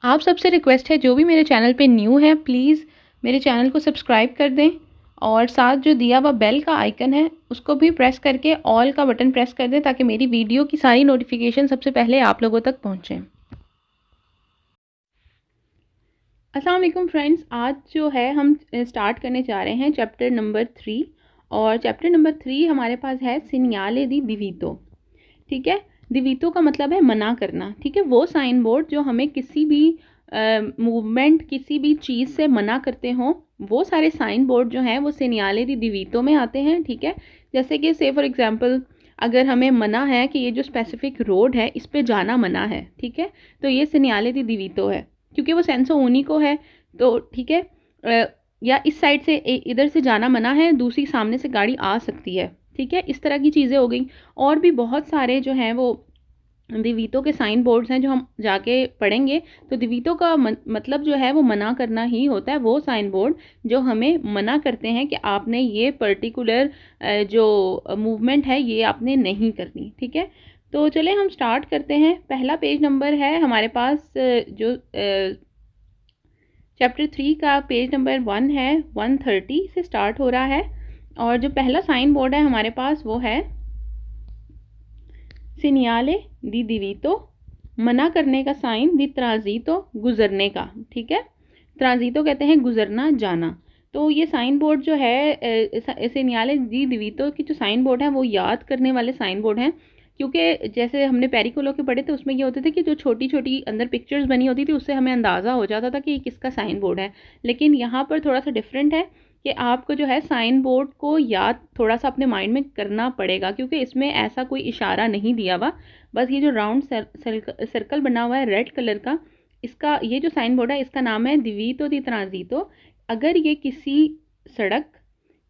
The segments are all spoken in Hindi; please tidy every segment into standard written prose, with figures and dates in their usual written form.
आप सबसे रिक्वेस्ट है जो भी मेरे चैनल पे न्यू है प्लीज़ मेरे चैनल को सब्सक्राइब कर दें और साथ जो दिया हुआ बेल का आइकन है उसको भी प्रेस करके ऑल का बटन प्रेस कर दें ताकि मेरी वीडियो की सारी नोटिफिकेशन सबसे पहले आप लोगों तक पहुँचें। अस्सलाम वालेकुम फ्रेंड्स, आज जो है हम स्टार्ट करने जा रहे हैं चैप्टर नंबर 3 और चैप्टर नंबर 3 हमारे पास है सीनियाले दी दिवीतो। ठीक है, दिवीतो का मतलब है मना करना। ठीक है, वो साइन बोर्ड जो हमें किसी भी मूवमेंट किसी भी चीज़ से मना करते हों, वो सारे साइन बोर्ड जो हैं वो सीनियाले दी दिवीतो में आते हैं। ठीक है, जैसे कि से फॉर एग्जांपल अगर हमें मना है कि ये जो स्पेसिफिक रोड है इस पे जाना मना है, ठीक है, तो ये सीनियाले दी दिवीतो है क्योंकि वो सेंसो ऊनिको है। तो ठीक है, या इस साइड से इधर से जाना मना है, दूसरी सामने से गाड़ी आ सकती है। ठीक है, इस तरह की चीज़ें हो गई। और भी बहुत सारे जो हैं वो दिवीतो के साइन बोर्ड्स हैं जो हम जाके पढ़ेंगे। तो दिवीतो का मतलब जो है वो मना करना ही होता है, वो साइन बोर्ड जो हमें मना करते हैं कि आपने ये पर्टिकुलर जो मूवमेंट है ये आपने नहीं करनी। ठीक है, तो चले हम स्टार्ट करते हैं। पहला पेज नंबर है हमारे पास जो चैप्टर 3 का पेज नंबर 1 है, 130 से स्टार्ट हो रहा है। और जो पहला साइन बोर्ड है हमारे पास वो है सीनियाले दी दिवीतो, मना करने का साइन, दी ट्रांजीतो, गुजरने का। ठीक है, ट्रांजीतो कहते हैं गुजरना जाना। तो ये साइन बोर्ड जो है सीनियाले दी दिवीतो की जो साइन बोर्ड है वो याद करने वाले साइन बोर्ड हैं, क्योंकि जैसे हमने पेरिकोलो के पढ़े थे उसमें ये होते थे कि जो छोटी छोटी अंदर पिक्चर्स बनी होती थी उससे हमें अंदाज़ा हो जाता था कि ये किसका साइन बोर्ड है। लेकिन यहाँ पर थोड़ा सा डिफरेंट है कि आपको जो है साइन बोर्ड को याद थोड़ा सा अपने माइंड में करना पड़ेगा, क्योंकि इसमें ऐसा कोई इशारा नहीं दिया हुआ। बस ये जो राउंड सर्कल बना हुआ है रेड कलर का, इसका ये जो साइन बोर्ड है इसका नाम है दिवीतो दी ट्रांजीतो। अगर ये किसी सड़क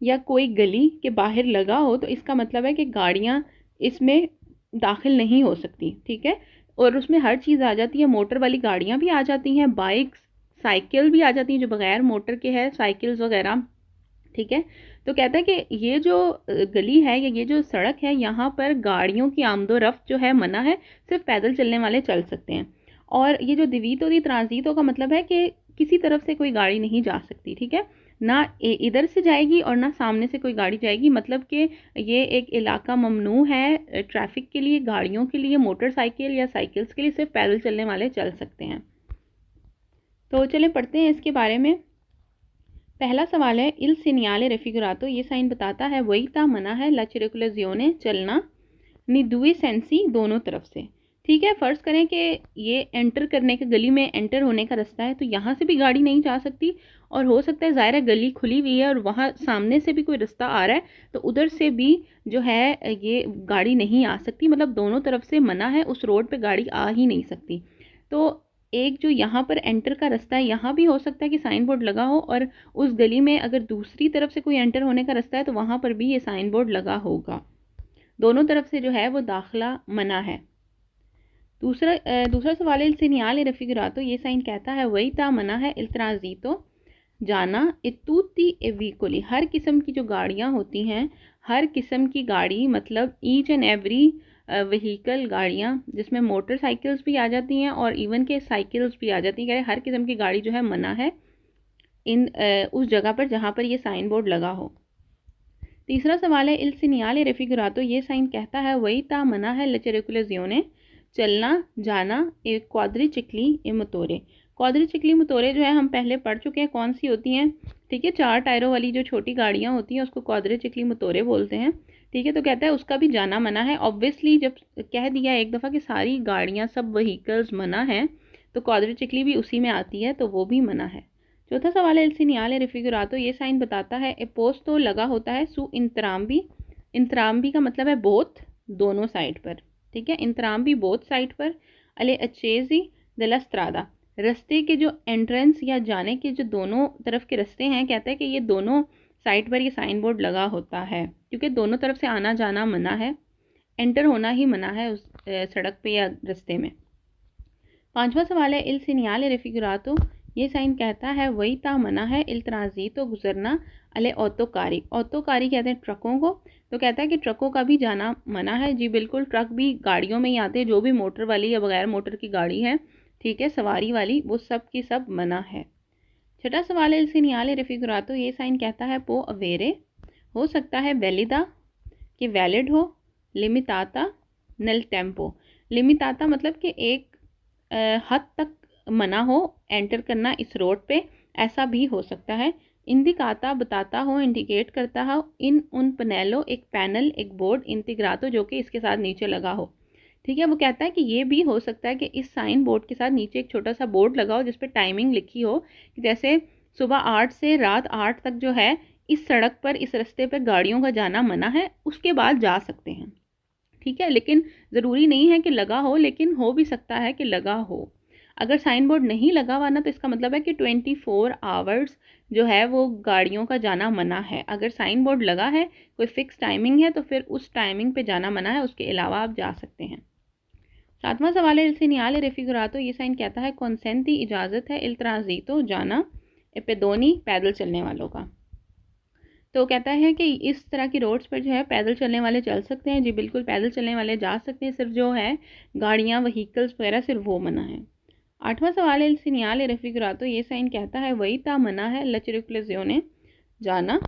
या कोई गली के बाहर लगा हो तो इसका मतलब है कि गाड़ियाँ इसमें दाखिल नहीं हो सकती। ठीक है, और उसमें हर चीज़ आ जाती है, मोटर वाली गाड़ियाँ भी आ जाती हैं, बाइक्स साइकिल भी आ जाती हैं जो बगैर मोटर के है, साइकिल्स वगैरह। ठीक है, तो कहता है कि ये जो गली है या ये जो सड़क है यहाँ पर गाड़ियों की आमदोरफ्त जो है मना है, सिर्फ पैदल चलने वाले चल सकते हैं। और ये जो दिवीतो दी ट्रांजीतो का मतलब है कि किसी तरफ से कोई गाड़ी नहीं जा सकती। ठीक है, ना इधर से जाएगी और ना सामने से कोई गाड़ी जाएगी, मतलब कि ये एक इलाका ममनू है ट्रैफिक के लिए, गाड़ियों के लिए, मोटरसाइकिल या साइकिल्स के लिए सिर्फ पैदल चलने वाले चल सकते हैं। तो चले पढ़ते हैं इसके बारे में। पहला सवाल है इल सीनियाले रेफिगुरातो, ये साइन बताता है वही ता मना है ला चिरकुलजियोने चलना, नी दुए सेंसी दोनों तरफ से। ठीक है, फर्ज करें कि ये एंटर करने का, गली में एंटर होने का रास्ता है, तो यहाँ से भी गाड़ी नहीं जा सकती और हो सकता है ज़ाहिर है गली खुली हुई है और वहाँ सामने से भी कोई रास्ता आ रहा है तो उधर से भी जो है ये गाड़ी नहीं आ सकती, मतलब दोनों तरफ से मना है, उस रोड पे गाड़ी आ ही नहीं सकती। तो एक जो यहाँ पर एंटर का रास्ता है यहाँ भी हो सकता है कि साइन बोर्ड लगा हो, और उस गली में अगर दूसरी तरफ से कोई एंटर होने का रास्ता है तो वहाँ पर भी ये साइन बोर्ड लगा होगा। दोनों तरफ से जो है वो दाखिला मना है। दूसरा सवाल है सीनियाले रेफिगुरातो, ये साइन कहता है वही ता मना है इल ट्रांजीतो जाना इतूती एविकोली, हर किस्म की जो गाड़ियाँ होती हैं, हर किस्म की गाड़ी मतलब ईच एंड एवरी व्हीकल, गाड़ियाँ जिसमें मोटरसाइकिल्स भी आ जाती हैं और इवन के साइकिल्स भी आ जाती हैं, हर किस्म की गाड़ी जो है मना है इन उस जगह पर जहाँ पर ये साइन बोर्ड लगा हो। तीसरा सवाल है इल सीनियाले रेफिगुरातो, ये साइन कहता है वही ता मना है लचेरिकुलजियोने चलना जाना ए क्वाद्रिचिक्ली ए मोटोरे। क्वाद्रिचिक्ली मोटोरे जो है हम पहले पढ़ चुके हैं कौन सी होती हैं। ठीक है, 4 टायरों वाली जो छोटी गाड़ियाँ होती हैं उसको क्वाद्रिचिक्ली मोटोरे बोलते हैं। ठीक है, तो कहता है उसका भी जाना मना है। ऑब्वियसली जब कह दिया एक दफ़ा कि सारी गाड़ियाँ सब व्हीकल्स मना हैं तो क्वाद्रिचिक्ली भी उसी में आती है, तो वो भी मना है। चौथा सवाल है एल सीनियाले रेफिगुरातो, ये साइन बताता है एपोस तो लगा होता है सु इंतराम्बी, इंतराम्बी का मतलब है बोथ, दोनों साइड पर। ठीक है, इंतराम्बी बोथ साइड पर, अले अच्छेजी दला स्त्रादा, रास्ते के जो एंट्रेंस या जाने के जो दोनों तरफ के रास्ते हैं, कहता है कि ये दोनों साइड पर ये साइन बोर्ड लगा होता है क्योंकि दोनों तरफ से आना जाना मना है, एंटर होना ही मना है उस सड़क पे या रास्ते में। पांचवा सवाल है इल सीनियाले रेफिगुरातो, ये साइन कहता है वही ता मना है इल ट्रांजीतो गुजरना अले ऑटोकारी, ऑटोकारी कहते हैं ट्रकों को, तो कहता है कि ट्रकों का भी जाना मना है। जी बिल्कुल, ट्रक भी गाड़ियों में ही आते हैं, जो भी मोटर वाली या बगैर मोटर की गाड़ी है ठीक है, सवारी वाली, वो सब की सब मना है। छठा सवाल है, इल सीनियाले रेफिगुरातो, ये साइन कहता है पो अवेरे, हो सकता है वैलिदा कि वैलिड हो, लिमिताता नल टेम्पो। लिमिताता मतलब कि एक हद तक मना हो एंटर करना इस रोड पे, ऐसा भी हो सकता है। इंडिकाता बताता हो, इंडिकेट करता हो, इन उन पनेलो एक पैनल, एक बोर्ड, इंटीग्रातो जो कि इसके साथ नीचे लगा हो। ठीक है, वो कहता है कि ये भी हो सकता है कि इस साइन बोर्ड के साथ नीचे एक छोटा सा बोर्ड लगा हो जिस पे टाइमिंग लिखी हो, जैसे सुबह 8 से रात 8 तक जो है इस सड़क पर, इस रास्ते पर गाड़ियों का जाना मना है, उसके बाद जा सकते हैं। ठीक है, लेकिन ज़रूरी नहीं है कि लगा हो, लेकिन हो भी सकता है कि लगा हो। अगर साइन बोर्ड नहीं लगा हुआ ना, तो इसका मतलब है कि 24 आवर्स जो है वो गाड़ियों का जाना मना है। अगर साइन बोर्ड लगा है, कोई फिक्स टाइमिंग है, तो फिर उस टाइमिंग पे जाना मना है, उसके अलावा आप जा सकते हैं। सातवां सवाल है, इल सीनियाले रेफिगुरातो, ये साइन कहता है कॉन्सेंटी इजाज़त है, इल ट्रांजितो जाना ए पेदोनी पैदल चलने वालों का। तो कहता है कि इस तरह की रोड्स पर जो है पैदल चलने वाले चल सकते हैं। जी बिल्कुल, पैदल चलने वाले जा सकते हैं, सिर्फ जो है गाड़ियाँ, व्हीकल्स वगैरह सिर्फ वो मना है। आठवां सवाल है, इल सीनियाले रेफिगुरातो, ये साइन कहता है वही ता मना है ला चिरुक्लेज़ियोने जाना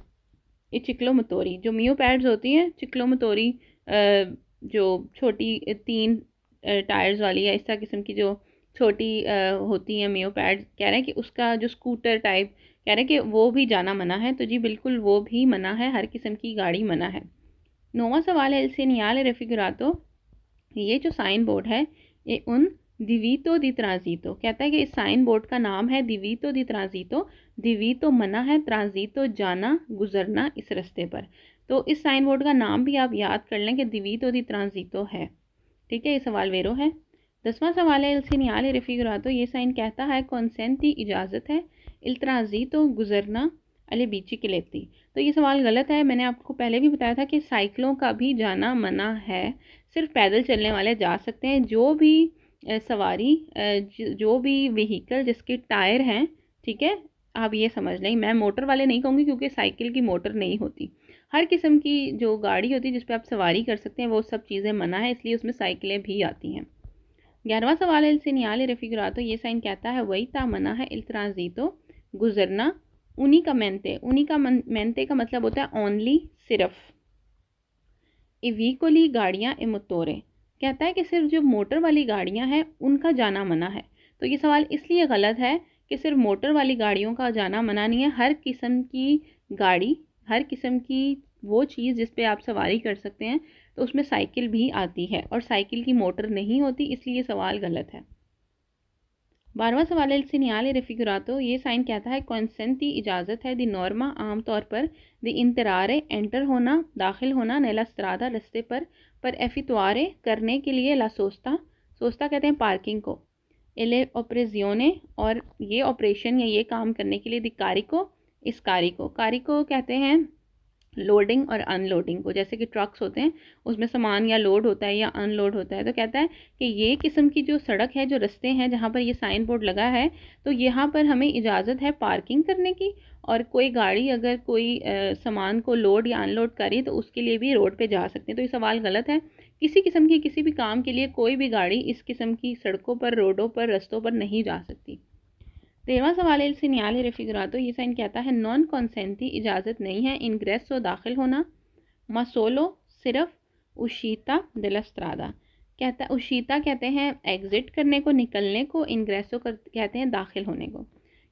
ए चिक्लोमोतोरी। जो मियो पैड्स होती हैं चिक्लोमोतोरी, जो छोटी 3 टायर्स वाली या इस तरह किस्म की जो छोटी होती हैं मियो पैड्स, कह रहे हैं कि उसका जो स्कूटर टाइप, कह रहे हैं कि वो भी जाना मना है। तो जी बिल्कुल वो भी मना है, हर किस्म की गाड़ी मना है। नौवां सवाल है, इल सीनियाले रेफिगुरातो, ये जो साइन बोर्ड है ये उन दिवीतो दी ट्रांजितो, कहता है कि इस साइन बोर्ड का नाम है दिवीतो दी ट्रांजितो। दिवीतो मना है, ट्रांजितो जाना, गुजरना इस रास्ते पर। तो इस साइन बोर्ड का नाम भी आप याद कर लें कि दिवीतो दी ट्रांजितो है। ठीक है, ये सवाल वेरो है। 10वां सवाल है, इल सीनियाले रेफिगुरातो, ये साइन कहता है कॉन्सेंटी इजाज़त है, इल ट्रांजितो गुजरना अले बीची के लेती। तो ये सवाल गलत है। मैंने आपको पहले भी बताया था कि साइकिलों का भी जाना मना है, सिर्फ पैदल चलने वाले जा सकते हैं। जो भी सवारी, जो भी व्हीकल जिसके टायर हैं, ठीक है, आप ये समझ लें। मैं मोटर वाले नहीं कहूँगी क्योंकि साइकिल की मोटर नहीं होती। हर किस्म की जो गाड़ी होती है जिस पे आप सवारी कर सकते हैं वो सब चीज़ें मना है, इसलिए उसमें साइकिलें भी आती हैं। 11वां सवाल है, इल सीनियाले रेफिगुरातो, ये साइन कहता है वही ता मना है इल ट्रांजितो गुजरना उनिकामेंते। उनिकामेंते का मतलब होता है ओनली, सिर्फ। इवीकोली गाड़ियाँ ए मोटोरे, कहता है कि सिर्फ जो मोटर वाली गाड़ियाँ हैं उनका जाना मना है। तो ये सवाल इसलिए गलत है कि सिर्फ मोटर वाली गाड़ियों का जाना मना नहीं है। हर किस्म की गाड़ी, हर किस्म की वो चीज़ जिस पे आप सवारी कर सकते हैं, तो उसमें साइकिल भी आती है और साइकिल की मोटर नहीं होती, इसलिए ये सवाल गलत है। 12वां सवाल है, इल सीनियाले रेफिगुरातो, ये साइन कहता है कॉन्सेंटी इजाज़त है दी नॉर्मा, आमतौर पर दी इंतरारे एंटर होना, दाखिल होना, नेला स्त्रादा रस्ते पर एफितुआरे करने के लिए, ला सोस्ता, सोस्ता कहते हैं पार्किंग को, एले ऑपरेजियोने और ये ऑपरेशन या ये काम करने के लिए, दी कारिको, इस कारिको कहते हैं लोडिंग और अनलोडिंग को। जैसे कि ट्रक्स होते हैं उसमें सामान या लोड होता है या अनलोड होता है। तो कहता है कि ये किस्म की जो सड़क है, जो रास्ते हैं जहाँ पर ये साइन बोर्ड लगा है, तो यहाँ पर हमें इजाज़त है पार्किंग करने की, और कोई गाड़ी अगर कोई सामान को लोड या अनलोड करे तो उसके लिए भी रोड पे जा सकते हैं। तो ये सवाल गलत है। किसी किस्म की किसी भी काम के लिए कोई भी गाड़ी इस किस्म की सड़कों पर, रोडों पर, रस्तों पर नहीं जा सकती। 13वां सवाल है, इल सीनियाले रेफिगुरातो, ये साइन कहता है नॉन कॉन्सेंटी इजाज़त नहीं है इनग्रेसो दाखिल होना, मसोलो सिर्फ, उशीता दिलस्त्रादा, कहता है उशीता कहते हैं एग्जिट करने को, निकलने को, इनग्रेसो कहते हैं दाखिल होने को।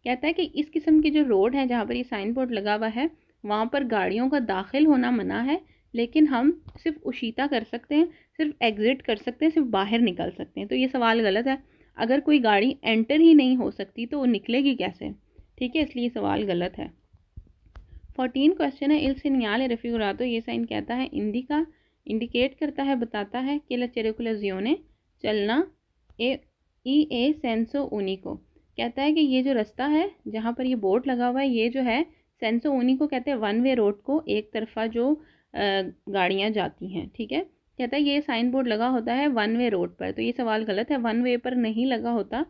कहता है कि इस किस्म की जो रोड है जहाँ पर ये साइन बोर्ड लगा हुआ है, वहाँ पर गाड़ियों का दाखिल होना मना है, लेकिन हम सिर्फ उशीता कर सकते हैं, सिर्फ एग्जिट कर सकते हैं, सिर्फ बाहर निकल सकते हैं। तो ये सवाल गलत है। अगर कोई गाड़ी एंटर ही नहीं हो सकती तो वो निकलेगी कैसे? ठीक है, इसलिए सवाल गलत है। 14 क्वेश्चन है, इल सीनियाले रेफिगुरातो, ये साइन कहता है इंडिका, इंडिकेट करता है, बताता है कि ला चिरुक्लेज़ियोने चलना ए सेंसो उनिको, कहता है कि ये जो रास्ता है जहाँ पर ये बोर्ड लगा हुआ है, ये जो है सेंसो उनिको कहते हैं वन वे रोड को, एक तरफा जो गाड़ियाँ जाती हैं। ठीक है, कहता है ये साइन बोर्ड लगा होता है वन वे रोड पर। तो ये सवाल गलत है, वन वे पर नहीं लगा होता,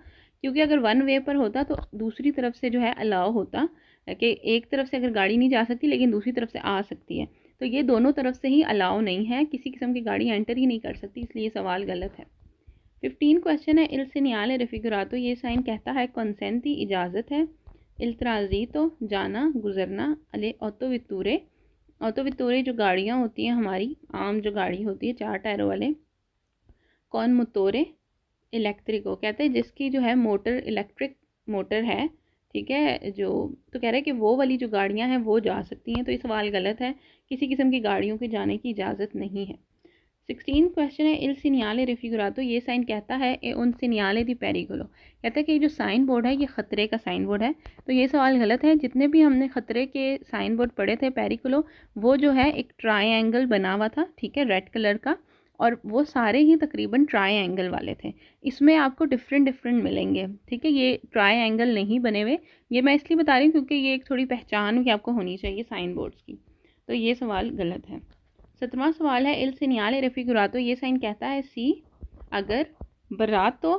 क्योंकि अगर वन वे पर होता तो दूसरी तरफ से जो है अलाउ होता कि एक तरफ से अगर गाड़ी नहीं जा सकती लेकिन दूसरी तरफ से आ सकती है। तो ये दोनों तरफ से ही अलाउ नहीं है, किसी किस्म की गाड़ी एंटर ही नहीं कर सकती, इसलिए ये सवाल गलत है। 15 क्वेश्चन है इल सीनियाले रिफिगुरातो, ये साइन कहता है कंसेंटी इजाज़त है, इल ट्रांजितो जाना गुजरना, अले ऑटो वितूरे, ऑटो वितूरे जो गाड़ियाँ होती हैं हमारी आम जो गाड़ी होती है 4 टायरों वाले, कौन मोटोरे इलेक्ट्रिको, कहते हैं जिसकी जो है मोटर इलेक्ट्रिक मोटर है, ठीक है, जो तो कह रहे हैं कि वो वाली जो गाड़ियाँ हैं वो जा सकती हैं, तो ये सवाल गलत है, किसी किस्म की गाड़ियों के जाने की इजाज़त नहीं है। 16 क्वेश्चन है इल सीनियाले रिफिगुरातो, ये साइन कहता है ए उन सीनियाले दी पेरिकुलो, कहता है कि जो साइन बोर्ड है ये ख़तरे का साइन बोर्ड है, तो ये सवाल गलत है। जितने भी हमने ख़तरे के साइन बोर्ड पढ़े थे पेरिकुलो, वो जो है एक ट्रायंगल बना हुआ था, ठीक है, रेड कलर का, और वो सारे ही तकरीबन ट्रायंगल वाले थे। इसमें आपको डिफरेंट डिफरेंट मिलेंगे, ठीक है, ये ट्रायंगल नहीं बने हुए, ये मैं इसलिए बता रही हूँ क्योंकि ये एक थोड़ी पहचान की आपको होनी चाहिए साइन बोर्ड्स की, तो ये सवाल गलत है। 17वां सवाल है इल सीनियाले रिफिगुरातो, ये साइन कहता है सी अगर बरातो,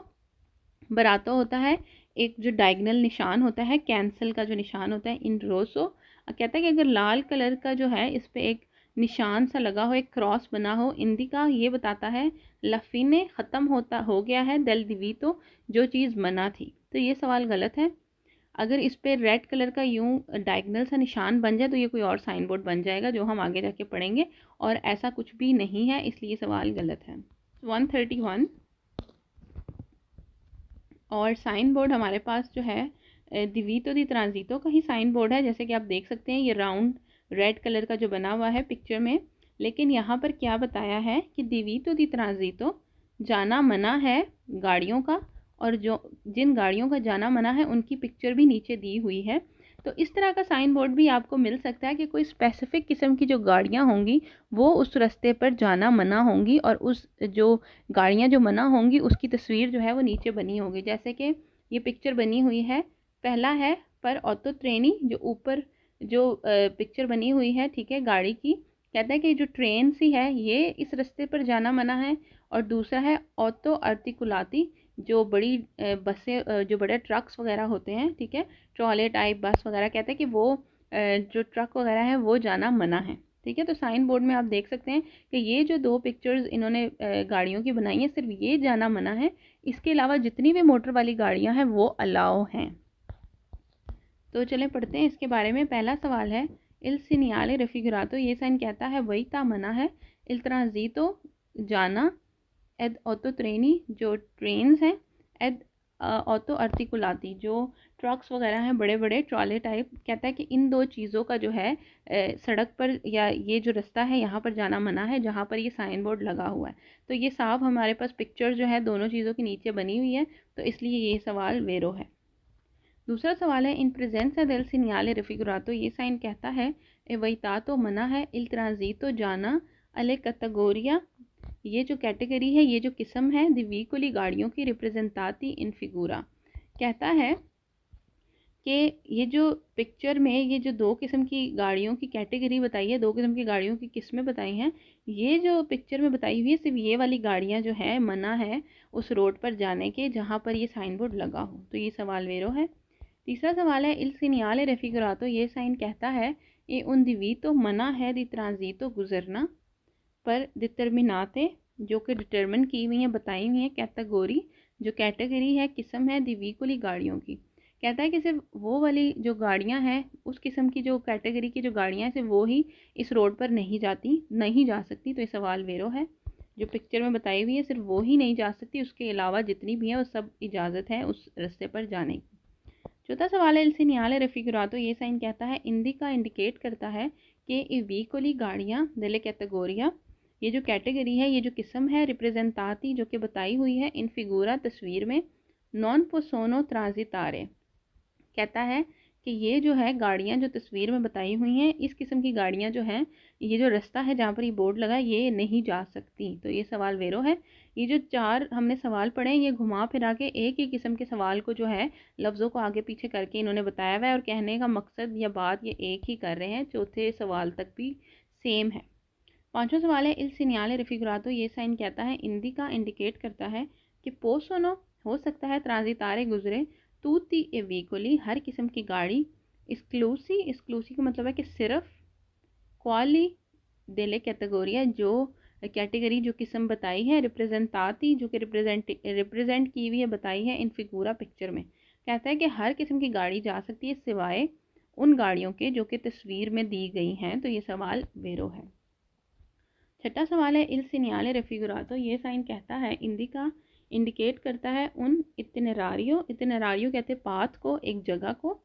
बरातो होता है एक जो डायगनल निशान होता है, कैंसल का जो निशान होता है, इन रोसो, कहता है कि अगर लाल कलर का जो है इस पे एक निशान सा लगा हो, एक क्रॉस बना हो, इंदिका ये बताता है लफीने ख़त्म होता हो गया है, दल दिवीतो जो चीज़ मना थी, तो ये सवाल गलत है। अगर इस पे रेड कलर का यूं डायगनल सा निशान बन जाए तो ये कोई और साइन बोर्ड बन जाएगा जो हम आगे जाके पढ़ेंगे, और ऐसा कुछ भी नहीं है, इसलिए सवाल गलत है। 131 और साइन बोर्ड हमारे पास जो है दिवीतो दी ट्रांजितो का ही साइन बोर्ड है, जैसे कि आप देख सकते हैं ये राउंड रेड कलर का जो बना हुआ है पिक्चर में, लेकिन यहाँ पर क्या बताया है कि दिवीतो दी ट्रांजितो जाना मना है गाड़ियों का, और जो जिन गाड़ियों का जाना मना है उनकी पिक्चर भी नीचे दी हुई है। तो इस तरह का साइन बोर्ड भी आपको मिल सकता है कि कोई स्पेसिफिक किस्म की जो गाड़ियाँ होंगी वो उस रास्ते पर जाना मना होंगी, और उस जो गाड़ियाँ जो मना होंगी उसकी तस्वीर जो है वो नीचे बनी होगी, जैसे कि ये पिक्चर बनी हुई है। पहला है पर ऑटो ट्रेनी, जो ऊपर जो पिक्चर बनी हुई है, ठीक है, गाड़ी की, कहता है कि जो ट्रेन सी है ये इस रास्ते पर जाना मना है। और दूसरा है ऑटो आर्टिकुलाती, जो बड़ी बसें, जो बड़े ट्रक्स वगैरह होते हैं, ठीक है, ट्रॉले टाइप बस वगैरह, कहते हैं कि वो जो ट्रक वगैरह है वो जाना मना है, ठीक है। तो साइन बोर्ड में आप देख सकते हैं कि ये जो दो पिक्चर्स इन्होंने गाड़ियों की बनाई है, सिर्फ ये जाना मना है, इसके अलावा जितनी भी मोटर वाली गाड़ियां हैं वो अलाउ हैं। तो चलें पढ़ते हैं इसके बारे में। पहला सवाल है इल सीनियाले रिफिगुरातो, ये साइन कहता है वही ता मना है, इल ट्रांजितो जाना, एद ऑटो ट्रेनी जो ट्रेन्स हैं, एद ऑटो आर्टिकुलाती जो ट्रक्स वगैरह हैं, बड़े बड़े ट्रॉले टाइप, कहता है कि इन दो चीज़ों का जो है सड़क पर या ये जो रास्ता है यहाँ पर जाना मना है जहाँ पर ये साइन बोर्ड लगा हुआ है। तो ये साफ हमारे पास पिक्चर जो है दोनों चीज़ों के नीचे बनी हुई है, तो इसलिए ये सवाल वेरो है। दूसरा सवाल है इन प्रेजेंसा del सीनियाले रिफिगुरातो, ये साइन कहता है ए वैतातो मना है, इल ट्रांजितो जाना, अले कैटेगोरिया, ये जो कैटेगरी है, ये जो किस्म है दिवीकुली गाड़ियों की, रिप्रेजेंटाती इन फिगूरा, कहता है कि ये जो पिक्चर में ये जो दो किस्म की गाड़ियों की कैटेगरी बताई है, दो किस्म की गाड़ियों की किस्में बताई हैं, ये जो पिक्चर में बताई हुई है सिर्फ ये वाली गाड़ियाँ जो है मना है उस रोड पर जाने के जहाँ पर ये साइन बोर्ड लगा हो, तो ये सवाल वेरो है। तीसरा सवाल है इल सीनियाले रिफिगुरातो, ये साइन कहता है ए उन दिवीतो मना है दी ट्रांजितो गुजरना, पर डिटर्मिनाते जो कि डिटर्मिन की हुई हैं, बताई हुई हैं, कैटेगोरी जो कैटेगरी है, किस्म है दिवीकुली गाड़ियों की, कहता है कि सिर्फ वो वाली जो गाड़ियां हैं उस किस्म की जो कैटेगरी की जो गाड़ियां हैं सिर्फ वो ही इस रोड पर नहीं जा सकती, तो ये सवाल वेरो है। जो पिक्चर में बताई हुई है सिर्फ वो ही नहीं जा सकती, उसके अलावा जितनी भी हैं वो सब इजाज़त है उस रास्ते पर जाने की। चौथा सवाल है इल सीनियाले रिफिगुरातो, ये साइन कहता है इंडिका इंडिकेट करता है कि ई व्हीकली गाड़ियाँ दले कैटेगोरिया, ये जो कैटेगरी है, ये जो किस्म है, रिप्रेजेंटाती जो कि बताई हुई है इन फिगूरा तस्वीर में, नॉन पोसोनो ट्रांजितारे, कहता है कि ये जो है गाड़ियाँ जो तस्वीर में बताई हुई हैं, इस किस्म की गाड़ियाँ जो हैं, ये जो रास्ता है जहाँ पर ये बोर्ड लगा है ये नहीं जा सकती, तो ये सवाल वेरो है। ये जो चार हमने सवाल पढ़े हैं ये घुमा फिरा के एक ही किस्म के सवाल को जो है लफ्ज़ों को आगे पीछे करके इन्होंने बताया हुआ है, और कहने का मकसद या बात ये एक ही कर रहे हैं, चौथे सवाल तक भी सेम है। पांचवा सवाल है इल सीनियाले रिफिगुरातो, ये साइन कहता है इंडिका इंडिकेट करता है कि पोसोनो हो सकता है ट्रांजितारे गुजरे, तूती ए व्हीकली हर किस्म की गाड़ी, एक्सक्लूसी का मतलब है कि सिर्फ, क्वाली डेले कैटेगोरिया जो कैटेगरी जो किस्म बताई है, रिप्रेजेंटाती जो कि रिप्रेजेंट की हुई है बताई है इन फिगूरा पिक्चर में। कहता है कि हर किस्म की गाड़ी जा सकती है सिवाय उन गाड़ियों के जो कि तस्वीर में दी गई हैं। तो ये सवाल वेरो है। छठा सवाल है इल सीनियाले रेफिगुरातो, ये साइन कहता है इंडिका इंडिकेट करता है उन इतनेरारियो कहते हैं पाथ को, एक जगह को,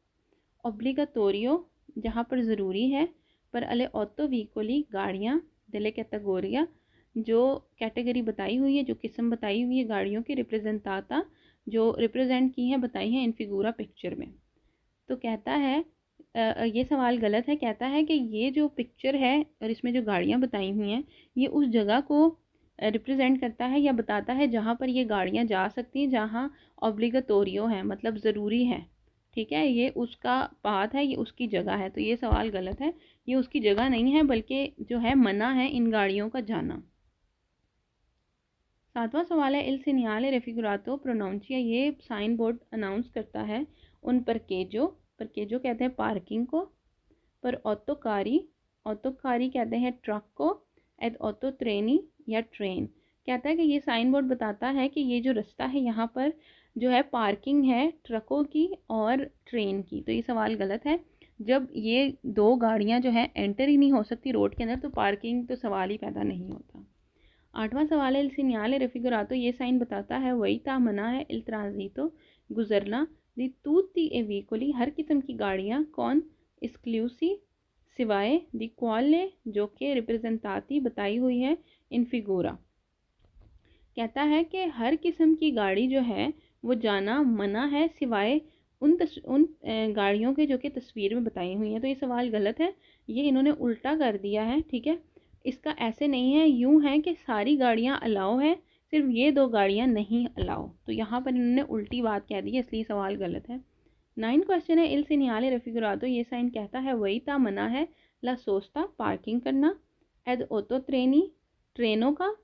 ऑब्लिगातोरियो जहाँ पर ज़रूरी है, पर अले ऑटो व्हीकोली गाड़ियाँ, दिले कैटेगोरिया जो कैटेगरी बताई हुई है, जो किस्म बताई हुई है गाड़ियों की, रिप्रेजेंटाता जो रिप्रेजेंट की हैं बताई हैं इन फिगूरा पिक्चर में। तो कहता है ये सवाल गलत है। कहता है कि ये जो पिक्चर है और इसमें जो गाड़ियाँ बताई हुई हैं ये उस जगह को रिप्रेजेंट करता है या बताता है जहाँ पर ये गाड़ियाँ जा सकती हैं, जहाँ ऑब्लिगातोरियो है मतलब ज़रूरी है। ठीक है, ये उसका पाथ है, ये उसकी जगह है। तो ये सवाल गलत है, ये उसकी जगह नहीं है बल्कि जो है मना है इन गाड़ियों का जाना। सातवां सवाल है इल सीनियाले रेफिगुरातो प्रोनाउंसिया, ये साइन बोर्ड अनाउंस करता है उन परकेजो कहते हैं पार्किंग को, पर ऑटोकारी कहते हैं ट्रक को, एड ऑटो ट्रेनी या ट्रेन। कहता है कि ये साइन बोर्ड बताता है कि ये जो रास्ता है यहाँ पर जो है पार्किंग है ट्रकों की और ट्रेन की। तो ये सवाल गलत है। जब ये दो गाड़ियाँ जो है एंटर ही नहीं हो सकती रोड के अंदर तो पार्किंग तो सवाल ही पैदा नहीं होता। आठवां सवाल है इल सीनियाले रेफिगुरातो, ये साइन बताता है वही था मना है इल ट्रांजितो गुजरना दी तूती ए व्हीकोली, हर किस्म की गाड़ियाँ, कौन एक्सक्लूसिव सिवाय, दी क्वाले जो कि रिप्रेजेंटाती बताई हुई है इन फिगूरा। कहता है कि हर किस्म की गाड़ी जो है वो जाना मना है सिवाय उन गाड़ियों के जो कि तस्वीर में बताई हुई हैं। तो ये सवाल गलत है, ये इन्होंने उल्टा कर दिया है। ठीक है, इसका ऐसे नहीं है, यूं है कि सारी गाड़ियां अलाउ है, सिर्फ ये दो गाड़ियां नहीं अलाउ। तो यहाँ पर इन्होंने उल्टी बात कह दी है, इसलिए सवाल गलत है। 9 क्वेश्चन है इल सीनियाले रेफिगुरातो, ये साइन कहता है वही था मना है ला सोस्ता पार्किंग करना, एद ऑटो ट्रेनी ट्रेनों का,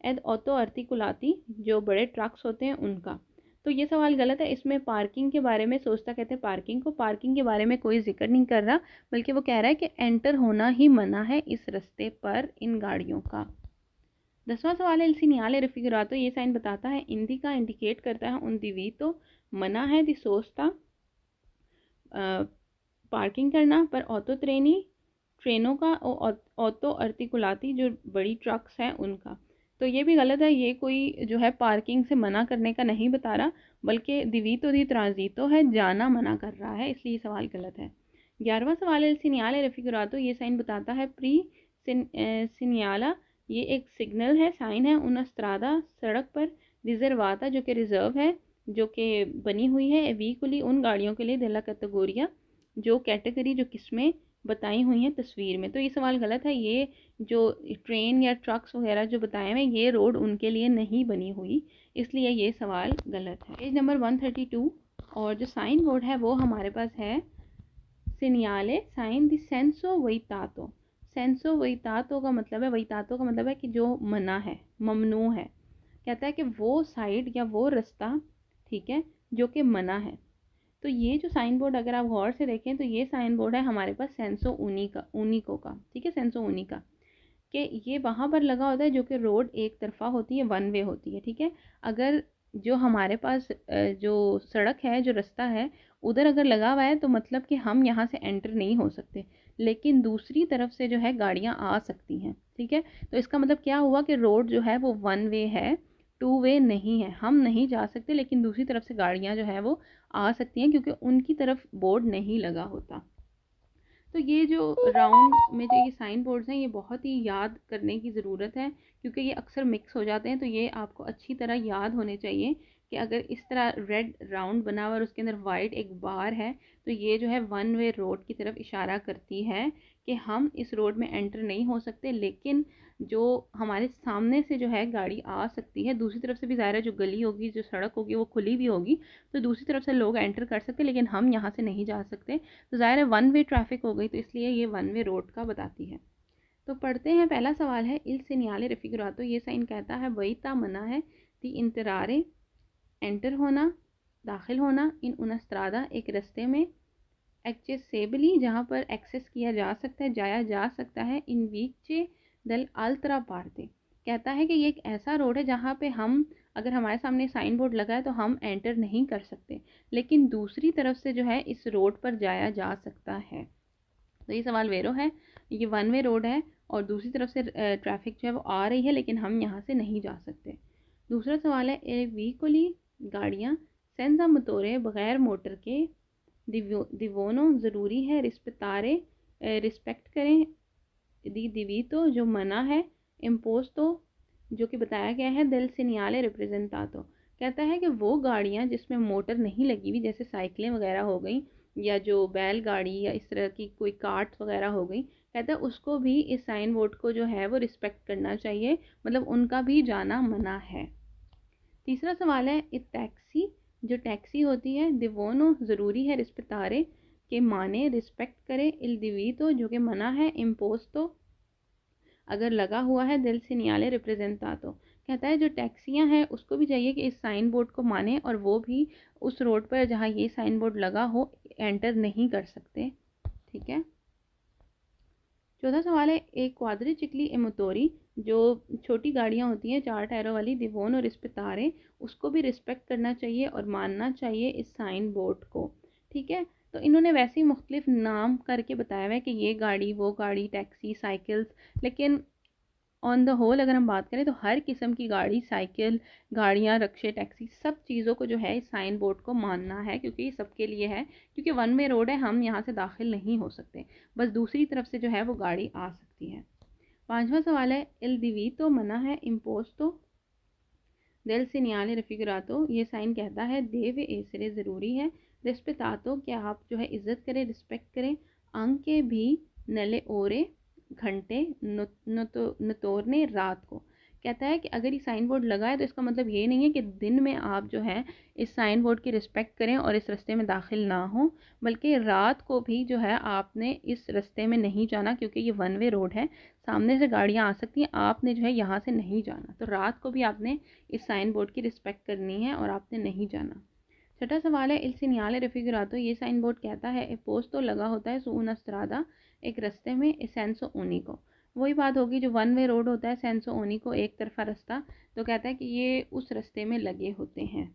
एद ऑटो आर्टिकुलाती जो बड़े ट्रक्स होते हैं उनका। तो ये सवाल गलत है, इसमें पार्किंग के बारे में सोचता कहते हैं पार्किंग को, पार्किंग के बारे में कोई जिक्र नहीं कर रहा बल्कि वो कह रहा है कि एंटर होना ही मना है इस रास्ते पर इन गाड़ियों का। 10वां सवाल है इल सीनियाले रेफिगुरातो, ये साइन बताता है इंडी का इंडिकेट करता है उन दिवीतो मना है दी सोचता पार्किंग करना, पर ऑटो ट्रेनों का, ऑटो आर्टिकुलाती जो बड़ी ट्रक्स हैं उनका। तो ये भी गलत है, ये कोई जो है पार्किंग से मना करने का नहीं बता रहा बल्कि दिवीतो दी ट्रांजितो है, जाना मना कर रहा है, इसलिए सवाल गलत है। 11वां सवाल है सीनियाले रेफिगुरातो, ये साइन बताता है प्री सीनियाला, ये एक सिग्नल है, साइन है उन स्त्रादा सड़क पर, रिजर्वाता जो कि रिजर्व है, जो कि बनी हुई है, वीकुली उन गाड़ियों के लिए, दिला कैटेगोरिया जो कैटेगरी जो किस्में बताई हुई हैं तस्वीर में। तो ये सवाल गलत है, ये जो ट्रेन या ट्रक्स वगैरह जो बताए हुए ये रोड उनके लिए नहीं बनी हुई, इसलिए ये सवाल गलत है। पेज नंबर 132 और जो साइन बोर्ड है वो हमारे पास है सीनियाले साइन दी सेंसो वैतातो। सेंसो वैतातो का मतलब है, वैतातो का मतलब है कि जो मना है, ममनू है। कहता है कि वो साइड या वो रास्ता, ठीक है, जो कि मना है। तो ये जो साइन बोर्ड अगर आप गौर से देखें तो ये साइन बोर्ड है हमारे पास सेंसो ऊनिको का, ठीक है, सेंसो ऊनिका कि ये वहाँ पर लगा होता है जो कि रोड एक तरफा होती है, वन वे होती है। ठीक है, अगर जो हमारे पास जो सड़क है, जो रास्ता है, उधर अगर लगा हुआ है तो मतलब कि हम यहाँ से एंटर नहीं हो सकते, लेकिन दूसरी तरफ से जो है गाड़ियाँ आ सकती हैं। ठीक है, तो इसका मतलब क्या हुआ कि रोड जो है वो वन वे है, टू वे नहीं है, हम नहीं जा सकते लेकिन दूसरी तरफ से गाड़ियाँ जो है वो आ सकती हैं क्योंकि उनकी तरफ बोर्ड नहीं लगा होता। तो ये जो राउंड में जो ये साइन बोर्ड्स हैं ये बहुत ही याद करने की ज़रूरत है क्योंकि ये अक्सर मिक्स हो जाते हैं। तो ये आपको अच्छी तरह याद होने चाहिए कि अगर इस तरह रेड राउंड बना हुआ और उसके अंदर वाइट एक बार है तो ये जो है वन वे रोड की तरफ इशारा करती है कि हम इस रोड में एंटर नहीं हो सकते, लेकिन जो हमारे सामने से जो है गाड़ी आ सकती है, दूसरी तरफ से भी ज़ाहिर है जो गली होगी, जो सड़क होगी वो खुली भी होगी, तो दूसरी तरफ से लोग एंटर कर सकते हैं लेकिन हम यहाँ से नहीं जा सकते। तो ज़ाहिर है वन वे ट्रैफिक हो गई, तो इसलिए ये वन वे रोड का बताती है। तो पढ़ते हैं, पहला सवाल है इल सीनियाले रेफिगुरातो, ये साइन कहता है वही ता मना है दी इंतरारे एंटर होना, दाखिल होना, इन उनस्त्रादा एक रस्ते में, एक्सेसिबली जहाँ पर एक्सेस किया जा सकता है, जाया जा सकता है, इन वीचे दल अल्त्रा पार्ते कहता है कि ये एक ऐसा रोड है जहाँ पे हम, अगर हमारे सामने साइन बोर्ड लगा है तो हम एंटर नहीं कर सकते, लेकिन दूसरी तरफ से जो है इस रोड पर जाया जा सकता है। तो ये सवाल वेरो है, ये वन वे रोड है और दूसरी तरफ से ट्रैफिक जो है वो आ रही है, लेकिन हम यहाँ से नहीं जा सकते। दूसरा सवाल है, ए व्हीकली गाड़ियाँ सेंजा मोटोरे बगैर मोटर के दिवोनो ज़रूरी है रिस्पेक्टारे रिस्पेक्ट करें दी दिवी तो जो मना है इम्पोज तो जो कि बताया गया है दिल सिनियाले रिप्रेजेंटातो। कहता है कि वो गाड़ियाँ जिसमें मोटर नहीं लगी हुई, जैसे साइकिलें वगैरह हो गई या जो बैलगाड़ी या इस तरह की कोई कार्ट्स वगैरह हो गई, कहता है उसको भी इस साइन बोर्ड को जो है वो रिस्पेक्ट करना चाहिए, मतलब उनका भी जाना मना है। तीसरा सवाल है, एक टैक्सी जो टैक्सी होती है दिवोनो ज़रूरी है रिस्पेक्टारे के माने रिस्पेक्ट करे इल दिवीतो जो कि मना है इम्पोज तो अगर लगा हुआ है दिल से नियाले रिप्रेजेंटातो। कहता है जो टैक्सियां हैं उसको भी चाहिए कि इस साइन बोर्ड को माने और वो भी उस रोड पर जहाँ ये साइन बोर्ड लगा हो एंटर नहीं कर सकते। ठीक है। चौथा सवाल है, एक क्वाद्री चिकली एमोतोरी जो छोटी गाड़ियाँ होती हैं 4 टायरों वाली दिवोन और रिस्पेक्टारे, उसको भी रिस्पेक्ट करना चाहिए और मानना चाहिए इस साइन बोर्ड को। ठीक है। तो इन्होंने वैसे ही मुख्तलिफ नाम करके बताया हुआ है कि ये गाड़ी, वो गाड़ी, टैक्सी, साइकिल्स, लेकिन ऑन द होल अगर हम बात करें तो हर किस्म की गाड़ी, साइकिल, गाड़ियाँ, रक्शे, टैक्सी, सब चीज़ों को जो है इस साइन बोर्ड को मानना है, क्योंकि ये सबके लिए है, क्योंकि वन वे रोड है, हम यहाँ से दाखिल नहीं हो सकते, बस दूसरी तरफ से जो है वो गाड़ी आ सकती है। पांचवा सवाल है, इल दिवीतो मना है इम्पोस्टो दिल से न्याले रफिगरातो। ये साइन कहता है देव एसरे ज़रूरी है रिस्पेतातो, क्या आप जो है इज्जत करें, रिस्पेक्ट करें। अंक के भी नले ओरे घंटे नतोरने रात को। कहता है कि अगर ये साइन बोर्ड लगा है तो इसका मतलब ये नहीं है कि दिन में आप जो है इस साइन बोर्ड की रिस्पेक्ट करें और इस रास्ते में दाखिल ना हो, बल्कि रात को भी जो है आपने इस रास्ते में नहीं जाना, क्योंकि ये वन वे रोड है, सामने से गाड़ियाँ आ सकती हैं, आपने जो है यहाँ से नहीं जाना। तो रात को भी आपने इस साइन बोर्ड की रिस्पेक्ट करनी है और आपने नहीं जाना। छठा सवाल है, इल सिनियाले रफिगरातो। ये साइन बोर्ड कहता है पोस्ट तो लगा होता है सुना स्त्रादा एक रास्ते में सेंसो ओनी को। वही बात होगी जो वन वे रोड होता है सेंसो ओनी को एक तरफा रास्ता, तो कहता है कि ये उस रास्ते में लगे होते हैं।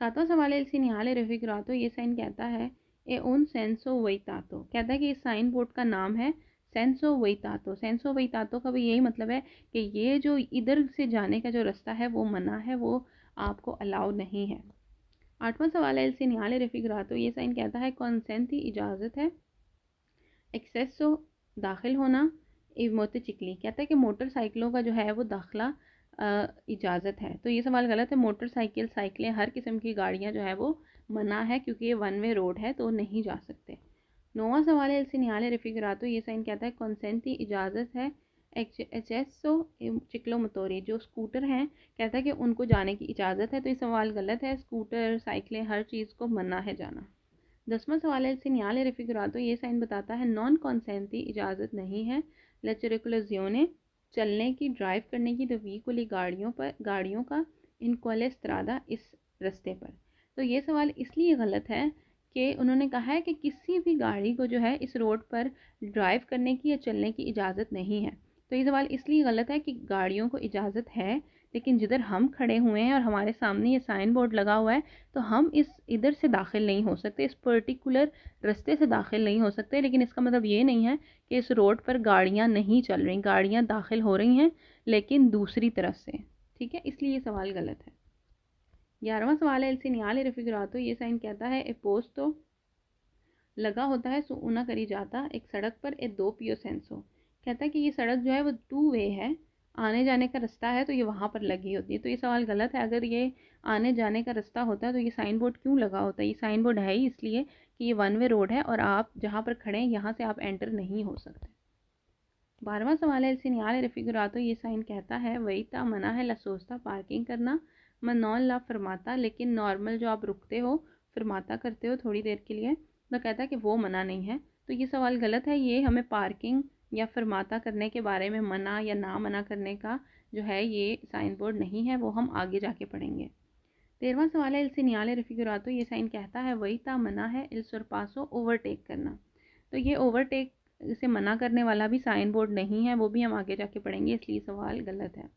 सातवां सवाल है, इल सिनियाले रफिगरातो। ये साइन कहता है ए उन सेंसो वैतातो। कहता है कि इस साइन बोर्ड का नाम है सेंसो वैतातो। सेंसो वैतातो का भी यही मतलब है कि ये जो इधर से जाने का जो रास्ता है वो मना है, वो आपको अलाउ नहीं है। आठवां सवाल है, इल सिनियाले रफिगरातो। ये साइन कहता है कॉन्सेंटी इजाज़त है, एक्सेसो दाखिल होना, मोटरसाइकिल। कहता है कि मोटरसाइकिलों का जो है वो दाखिला इजाज़त है। तो ये सवाल गलत है, मोटरसाइकिल, साइकिलें, हर किस्म की गाड़ियाँ जो है वो मना है, क्योंकि ये वन वे रोड है तो नहीं जा सकते। नौवां सवाल है, इल सिनियाले रफिगरातो। ये साइन कहता है कॉन्सेंटी इजाज़त है, एचएसओ चिकलो मोटोरी। जो स्कूटर हैं कहता है कि उनको जाने की इजाज़त है, तो ये सवाल गलत है, स्कूटर, साइकिलें, हर चीज़ को मना है जाना। 10वां सवाल है, सिनियाले रफिगरातो। ये साइन बताता है नॉन कॉन्सेंटी इजाज़त नहीं है लेचरिकुलजियोने चलने की, ड्राइव करने की, तो व्हीकुली गाड़ियों का इन क्वाले स्त्रादा इस रास्ते पर। तो ये सवाल इसलिए गलत है कि उन्होंने कहा है कि किसी भी गाड़ी को जो है इस रोड पर ड्राइव करने की या चलने की इजाज़त नहीं है। तो ये सवाल इसलिए गलत है कि गाड़ियों को इजाज़त है, लेकिन जिधर हम खड़े हुए हैं और हमारे सामने ये साइन बोर्ड लगा हुआ है तो हम इस इधर से दाखिल नहीं हो सकते, इस पर्टिकुलर रास्ते से दाखिल नहीं हो सकते। लेकिन इसका मतलब ये नहीं है कि इस रोड पर गाड़ियाँ नहीं चल रही, गाड़ियाँ दाखिल हो रही हैं लेकिन दूसरी तरफ से। ठीक है, इसलिए ये सवाल गलत है। 11वां सवाल है, इल सिनियाले रफिगरातो। ये साइन कहता है ए पोस्ट तो लगा होता है सो ऊना करी जाता एक सड़क पर ए दो पियो सेंसो। कहता है कि ये सड़क जो है वो 2 वे है, आने जाने का रास्ता है, तो ये वहाँ पर लगी होती है। तो ये सवाल गलत है, अगर ये आने जाने का रास्ता होता है तो ये साइन बोर्ड क्यों लगा होता है। ये साइन बोर्ड है ही इसलिए कि ये वन वे रोड है और आप जहाँ पर खड़े हैं यहाँ से आप एंटर नहीं हो सकते। 12वां सवाल है, सिनियाले रफिगरातो। ये साइन कहता है वही ता मना है लसोस्ता पार्किंग करना, मनौन ला फरमाता। लेकिन नॉर्मल जो आप रुकते हो, फरमाता करते हो थोड़ी देर के लिए, तो कहता है कि वो मना नहीं है। तो ये सवाल गलत है, ये हमें पार्किंग या फरमाता करने के बारे में मना या ना मना करने का जो है ये साइन बोर्ड नहीं है, वो हम आगे जाके पढ़ेंगे। 13वां सवाल है, इल सिनियाले रफिगरातो। ये साइन कहता है वही ता मना है इल सरपासो ओवरटेक करना। तो ये ओवरटेक इसे मना करने वाला भी साइन बोर्ड नहीं है, वो भी हम आगे जाके पढ़ेंगे, इसलिए सवाल गलत है।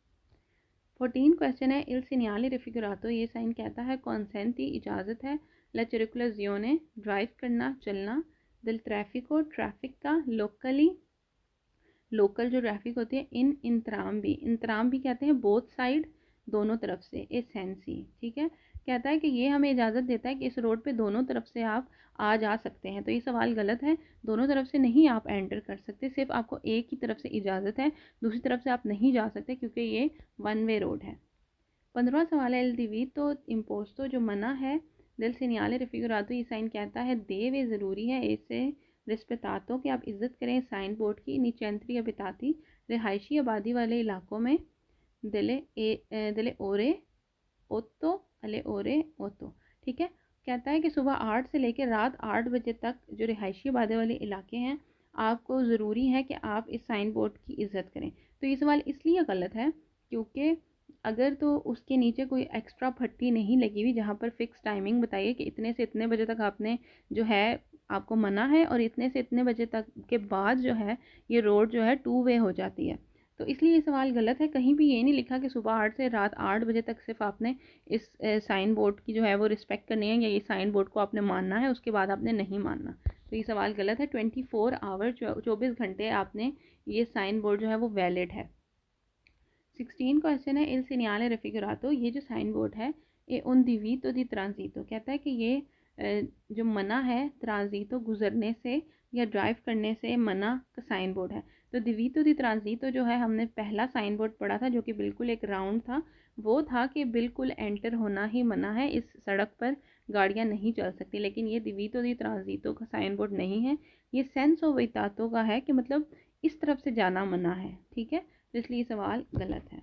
14 क्वेश्चन है, इल सीनियाले रिफिगरातो, ये साइन कहता है कॉन्सेंटी इजाज़त है, ला circolazione ड्राइव करना चलना, दिल ट्रैफिको ट्रैफिक का, लोकली लोकल जो ट्रैफिक होती है, इंतराम भी कहते हैं बोथ साइड दोनों तरफ से, एसेंसी, ठीक है। कहता है कि ये हमें इजाज़त देता है कि इस रोड पे दोनों तरफ से आप आ जा सकते हैं। तो ये सवाल गलत है, दोनों तरफ से नहीं आप एंटर कर सकते, सिर्फ आपको एक ही तरफ से इजाज़त है, दूसरी तरफ से आप नहीं जा सकते क्योंकि ये वन वे रोड है। 15वां सवाल है, एल डिवीटो इम्पोस्टो, जो मना है, दिल सीनियाले रिफिगरातो, ये साइन कहता है दे वे ज़रूरी है, ऐसे रिस्पेतातो कि आप इज़्ज़त करें साइन बोर्ड की, नीचेंट्री अबिताती रिहायशी आबादी वाले इलाकों में, दिले ओरे ओतो अले ओरे ओतो, ठीक है। कहता है कि सुबह 8 से लेकर रात 8 बजे तक जो रिहायशी आबादी वाले इलाके हैं, आपको ज़रूरी है कि आप इस साइन बोर्ड की इज़्ज़त करें। तो ये सवाल इसलिए गलत है क्योंकि अगर तो उसके नीचे कोई एक्स्ट्रा पट्टी नहीं लगी हुई जहाँ पर फिक्स टाइमिंग बताइए कि इतने से इतने बजे तक आपने जो है आपको मना है, और इतने से इतने बजे तक के बाद जो है ये रोड जो है 2 वे हो जाती है, तो इसलिए ये सवाल गलत है। कहीं भी ये नहीं लिखा कि सुबह 8 से रात 8 बजे तक सिर्फ आपने इस साइन बोर्ड की जो है वो रिस्पेक्ट करनी है, या ये साइन बोर्ड को आपने मानना है, उसके बाद आपने नहीं मानना। तो ये सवाल गलत है। 24 आवर 24 घंटे आपने ये साइन बोर्ड जो है वो वैलिड है। 16 क्वेश्चन है, इल सीनियाले रिफिगरातो, ये जो साइन बोर्ड है ये उन दिवीतो दी ट्रांजीतो, कहता है कि ये जो मना है ट्रांजीतो गुजरने से या ड्राइव करने से मना का साइन बोर्ड है। तो दिवीतो दी ट्रांजीतो जो है हमने पहला साइन बोर्ड पढ़ा था जो कि बिल्कुल एक राउंड था, वो था कि बिल्कुल एंटर होना ही मना है, इस सड़क पर गाड़ियाँ नहीं चल सकती। लेकिन ये दिवीतो दी ट्रांजीतो का साइन बोर्ड नहीं है, ये सेंसो वितातो का है कि मतलब इस तरफ से जाना मना है, ठीक है। तो इसलिए सवाल गलत है।